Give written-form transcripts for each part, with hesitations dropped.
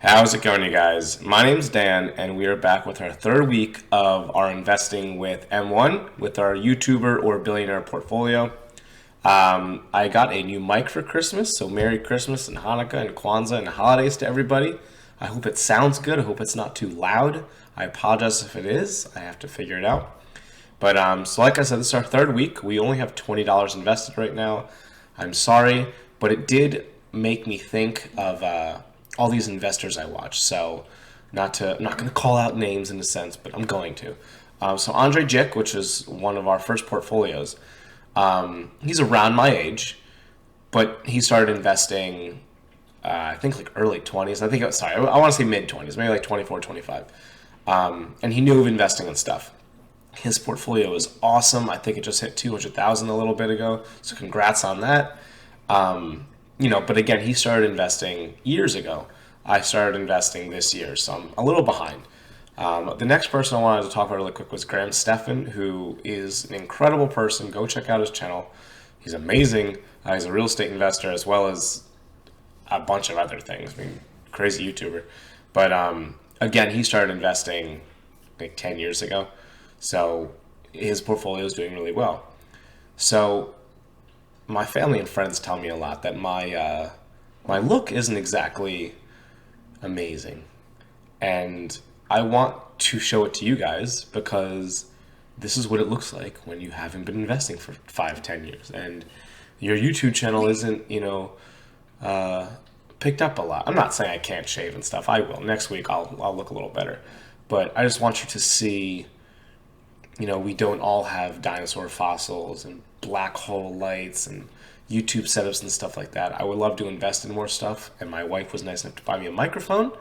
How's it going, you guys? My name's Dan, and we are back with our third week of our investing with M1 with our YouTuber or billionaire portfolio. I got a new mic for Christmas, so Merry Christmas and Hanukkah and Kwanzaa and holidays to everybody. I hope it sounds good. I hope it's not too loud. I apologize if it is. I have to figure it out. So like I said, this is our third week. We only have $20 invested right now. I'm sorry, but it did make me think of all these investors I watch. So I'm not going to call out names in a sense, but I'm going to. So Andre Jick, which is one of our first portfolios, he's around my age, but he started investing, I think like early 20s. I want to say mid 20s, maybe like 24, 25. And he knew of investing and stuff. His portfolio is awesome. I think it just hit 200,000 a little bit ago. So congrats on that. But again, he started investing years ago. I started investing this year, so I'm a little behind. The next person I wanted to talk about really quick was Graham Stephan, who is an incredible person. Go check out his channel. He's amazing. He's a real estate investor as well as a bunch of other things. I mean, crazy YouTuber. But again, he started investing like 10 years ago. So his portfolio is doing really well. So my family and friends tell me a lot that my look isn't exactly amazing, and I want to show it to you guys because this is what it looks like when you haven't been investing for 5, 10 years, and your YouTube channel isn't picked up a lot. I'm not saying I can't shave and stuff. I will next week. I'll look a little better, but I just want you to see. We don't all have dinosaur fossils and black hole lights and YouTube setups and stuff like that. I would love to invest in more stuff, and my wife was nice enough to buy me a microphone,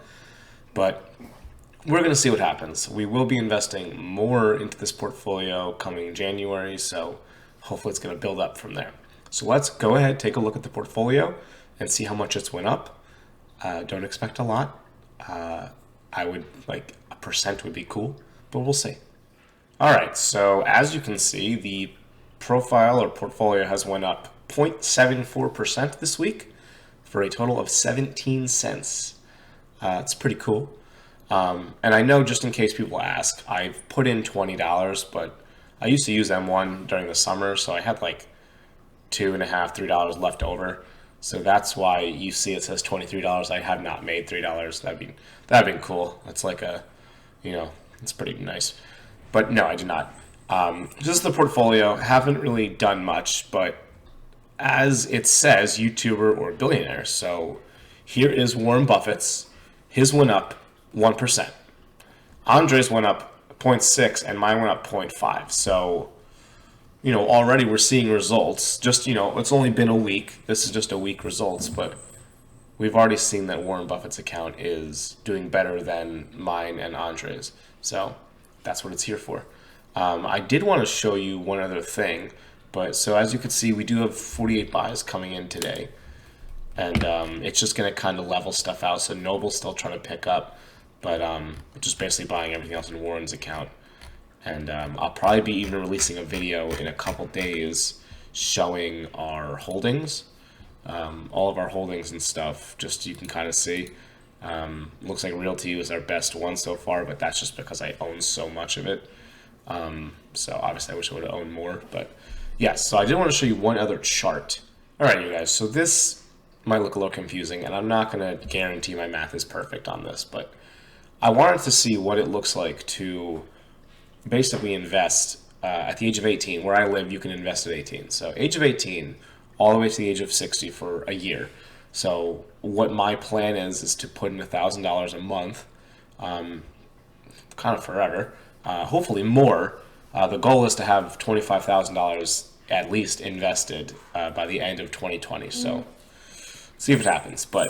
but we're going to see what happens. We will be investing more into this portfolio coming January, so hopefully it's going to build up from there. So let's go ahead, take a look at the portfolio, and see how much it's went up. Don't expect a lot. I would like a percent would be cool, but we'll see. All right, so as you can see, the profile or portfolio has went up 0.74% this week for a total of 17 cents. It's pretty cool. And I know, just in case people ask, I've put in $20, but I used to use M1 during the summer, so I had like $2.50, $3 left over. So that's why you see it says $23. I have not made $3. That'd been cool. That's like it's pretty nice. But no, I did not. Just the portfolio, haven't really done much, but as it says, YouTuber or billionaire. So here is Warren Buffett's. His went up 1%. Andre's went up 0.6 and mine went up 0.5. So, already we're seeing results. Just, it's only been a week. This is just a week results, but we've already seen that Warren Buffett's account is doing better than mine and Andre's. So that's what it's here for. I did want to show you one other thing, but so as you can see, we do have 48 buys coming in today, and it's just going to kind of level stuff out. So Noble's still trying to pick up, but just basically buying everything else in Warren's account. And I'll probably be even releasing a video in a couple days showing our holdings, all of our holdings and stuff, just so you can kind of see. Looks like Realty was our best one so far, but that's just because I own so much of it. So obviously I wish I would have owned more, but yes. So I did want to show you one other chart. All right, you guys. So this might look a little confusing, and I'm not going to guarantee my math is perfect on this, but I wanted to see what it looks like to basically invest at the age of 18. Where I live, you can invest at 18. So age of 18 all the way to the age of 60 for a year. So what my plan is to put in $1,000 a month, kind of forever, hopefully more. The goal is to have $25,000 at least invested by the end of 2020. So see if it happens. But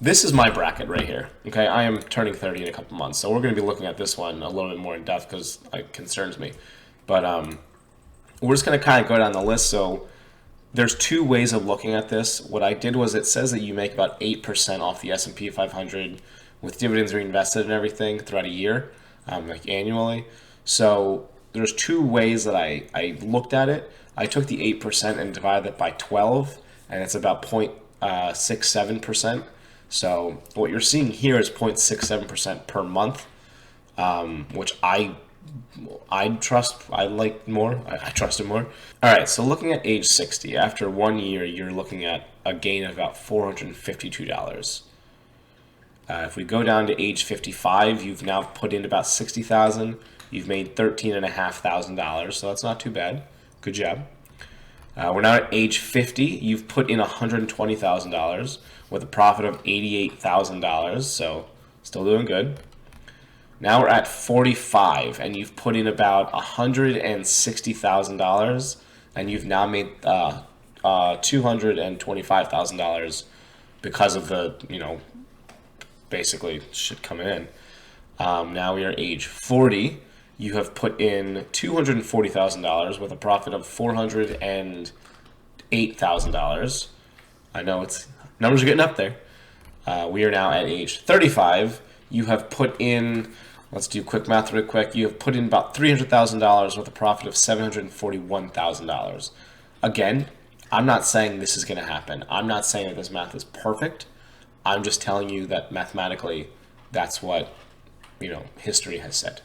this is my bracket right here. Okay, I am turning 30 in a couple months, so we're going to be looking at this one a little bit more in depth because it concerns me. But we're just going to kind of go down the list. So there's two ways of looking at this. What I did was, it says that you make about 8% off the S&P 500 with dividends reinvested and everything throughout a year, like annually. So there's two ways that I looked at it. I took the 8% and divided it by 12, and it's about 0.67%. So what you're seeing here is 0.67% per month, which I trust. I like more. I trust it more. All right. So looking at age 60, after 1 year, you're looking at a gain of about $452. If we go down to age 55, you've now put in about 60,000. You've made $13,500, so that's not too bad. Good job. We're now at age 50. You've put in $120,000 with a profit of $88,000, so still doing good. Now we're at 45, and you've put in about $160,000, and you've now made $225,000 because of the, basically shit coming in. Now we are age 40. You have put in $240,000 with a profit of $408,000. I know numbers are getting up there. We are now at age 35. You have put in, let's do quick math real quick. You have put in about $300,000 with a profit of $741,000. Again, I'm not saying this is going to happen. I'm not saying that this math is perfect. I'm just telling you that mathematically, that's what history has said.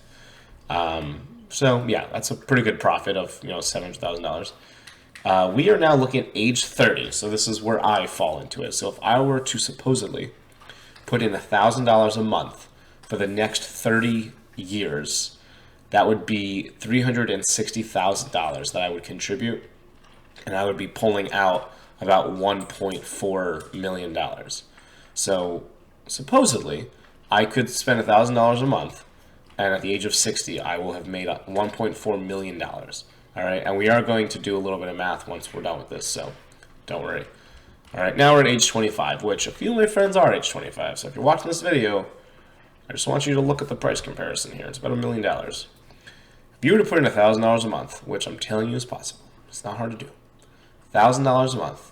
So yeah, that's a pretty good profit of $700,000. We are now looking at age 30, so this is where I fall into it. So if I were to supposedly put in $1,000 a month for the next 30 years, that would be $360,000 that I would contribute, and I would be pulling out about $1.4 million. So supposedly, I could spend $1,000 a month, and at the age of 60, I will have made $1.4 million. All right, and we are going to do a little bit of math once we're done with this, so don't worry. All right, now we're at age 25, which a few of my friends are age 25. So if you're watching this video, I just want you to look at the price comparison here. It's about $1 million. If you were to put in $1,000 a month, which I'm telling you is possible, it's not hard to do. $1,000 a month,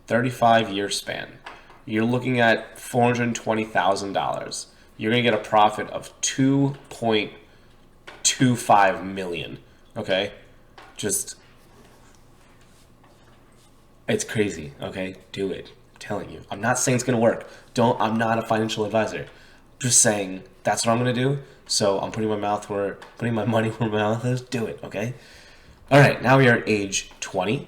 35-year span. You're looking at $420,000. You're going to get a profit of $2.25 million. Okay? It's crazy. Okay? Do it. I'm telling you. I'm not saying it's going to work. I'm not a financial advisor. Just saying that's what I'm going to do. So I'm putting my money where my mouth is. Do it. Okay? All right. Now we are at age 20.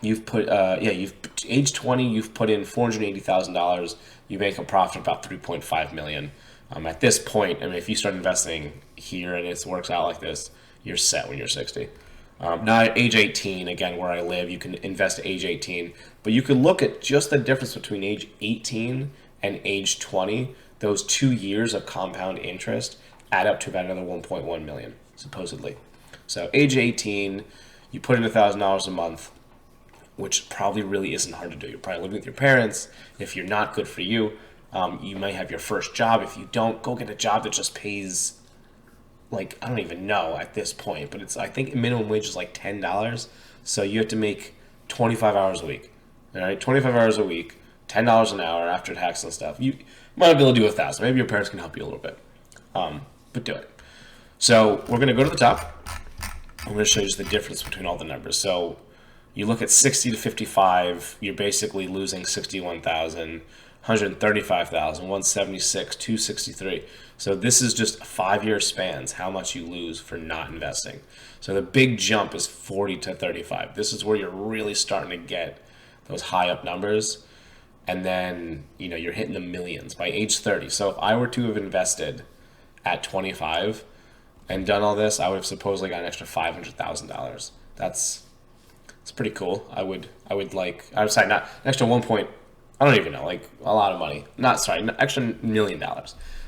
Age 20, you've put in $480,000. You make a profit of about $3.5 million. At this point, if you start investing here and it works out like this, you're set when you're 60. Now at age 18, again, where I live, you can invest at age 18. But you can look at just the difference between age 18 and age 20. Those 2 years of compound interest add up to about another $1.1 million, supposedly. So age 18, you put in $1,000 a month, which probably really isn't hard to do. You're probably living with your parents. If you're not, good for you. You might have your first job. If you don't, go get a job that just pays, I don't even know at this point, but I think minimum wage is like $10. So you have to make 25 hours a week. All right, 25 hours a week, $10 an hour after tax and stuff. You might be able to do 1,000. Maybe your parents can help you a little bit, but do it. So we're going to go to the top. I'm going to show you just the difference between all the numbers. So you look at 60 to 55, you're basically losing 61,000, 135,000, 176, 263. So this is just 5-year spans, how much you lose for not investing. So the big jump is 40 to 35. This is where you're really starting to get those high up numbers. And then, you're hitting the millions by age 30. So if I were to have invested at 25 and done all this, I would have supposedly got an extra $500,000. It's pretty cool. I would say not an extra I don't even know, a lot of money. Extra $1 million.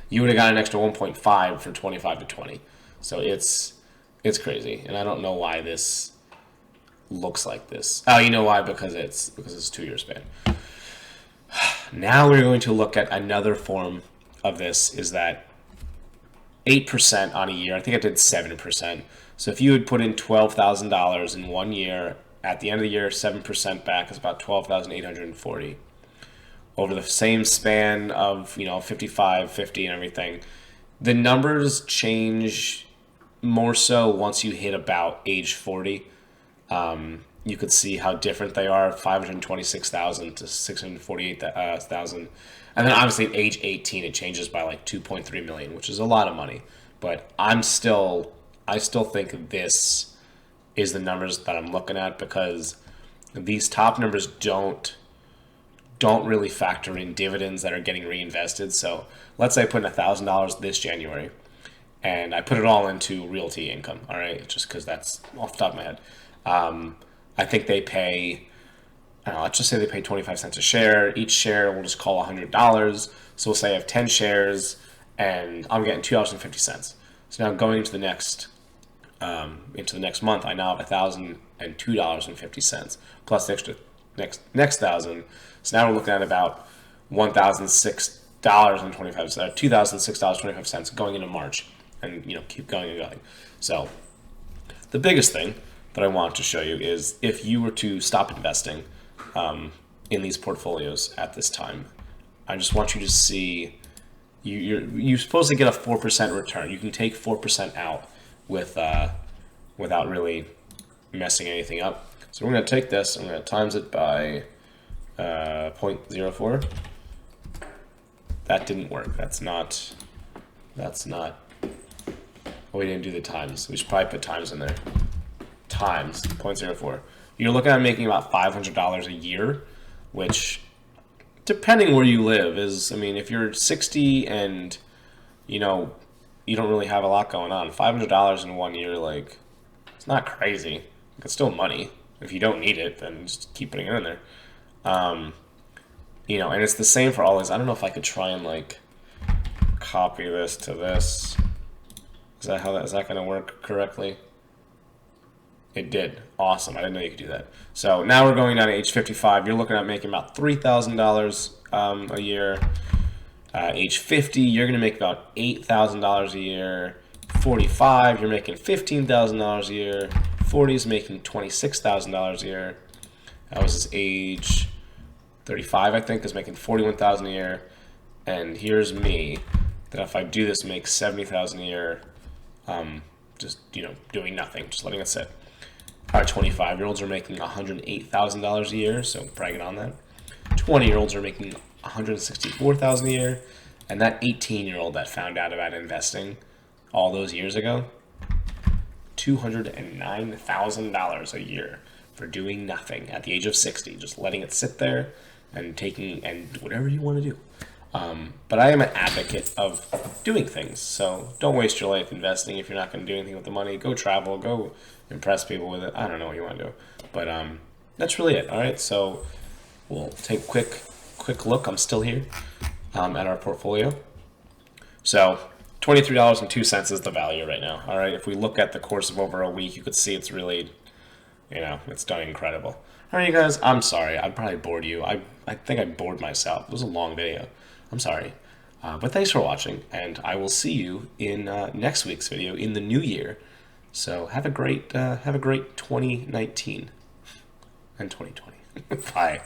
You would have got an extra 1.5 from 25 to 20. So it's crazy, and I don't know why this looks like this. Oh, you know why? Because it's 2-year span. Now we're going to look at another form of this. Is that 8% on a year? I think I did 7%. So if you would put in $12,000 in 1 year, at the end of the year, 7% back is about $12,840. Over the same span of 55, 50, and everything, the numbers change more so once you hit about age 40. you could see how different they are, 526,000 to 648,000. And then obviously at age 18 it changes by like 2.3 million, which is a lot of money. But I still think this is the numbers that I'm looking at, because these top numbers don't really factor in dividends that are getting reinvested. So let's say I put in $1,000 this January and I put it all into realty income. All right, just because that's off the top of my head. I think they pay, I don't know, let's just say they pay 25 cents a share. Each share we'll just call $100. So we'll say I have 10 shares and I'm getting $2.50. So now going into the next month, I now have $1,002.50 plus the extra next thousand. So now we're looking at about $1,006.25, $2,006.25 going into March, and keep going and going. So the biggest thing that I want to show you is if you were to stop investing in these portfolios at this time, I just want you to see you're supposed to get a 4% return. You can take 4% out without really messing anything up. So we're going to take this, I'm going to times it by 0.04. That didn't work. That's not, oh, we didn't do the times. We should probably put times in there. Times 0.04. You're looking at making about $500 a year, which, depending where you live, is, I mean, if you're 60 and, you don't really have a lot going on, $500 in 1 year, like, it's not crazy. It's still money. If you don't need it, then just keep putting it in there. And it's the same for all these. I don't know if I could try and like copy this to this. Is that going to work correctly? It did. Awesome. I didn't know you could do that. So now we're going down to age 55. You're looking at making about $3,000 a year. Age 50, you're going to make about $8,000 a year. 45, you're making $15,000 a year. 40 is making $26,000 a year. That was his age. 35, I think, is making $41,000 a year. And here's me, that if I do this, make $70,000 a year, just doing nothing, just letting it sit. Our 25-year-olds are making $108,000 a year, so bragging on that. 20-year-olds are making $164,000 a year, and that 18-year-old that found out about investing all those years ago, $209,000 a year for doing nothing at the age of 60, just letting it sit there and taking and whatever you want to do. But I am an advocate of doing things, so don't waste your life investing if you're not going to do anything with the money. Go travel, go impress people with it. I don't know what you want to do, but that's really it. All right, so we'll take a quick look. I'm still here at our portfolio. So $23.02 is the value right now. All right, if we look at the course of over a week, you could see it's really, it's done incredible. All right, you guys, I'm sorry. I probably bored you. I think I bored myself. It was a long video. I'm sorry. But thanks for watching, and I will see you in next week's video in the new year. So have a great 2019 and 2020. Bye.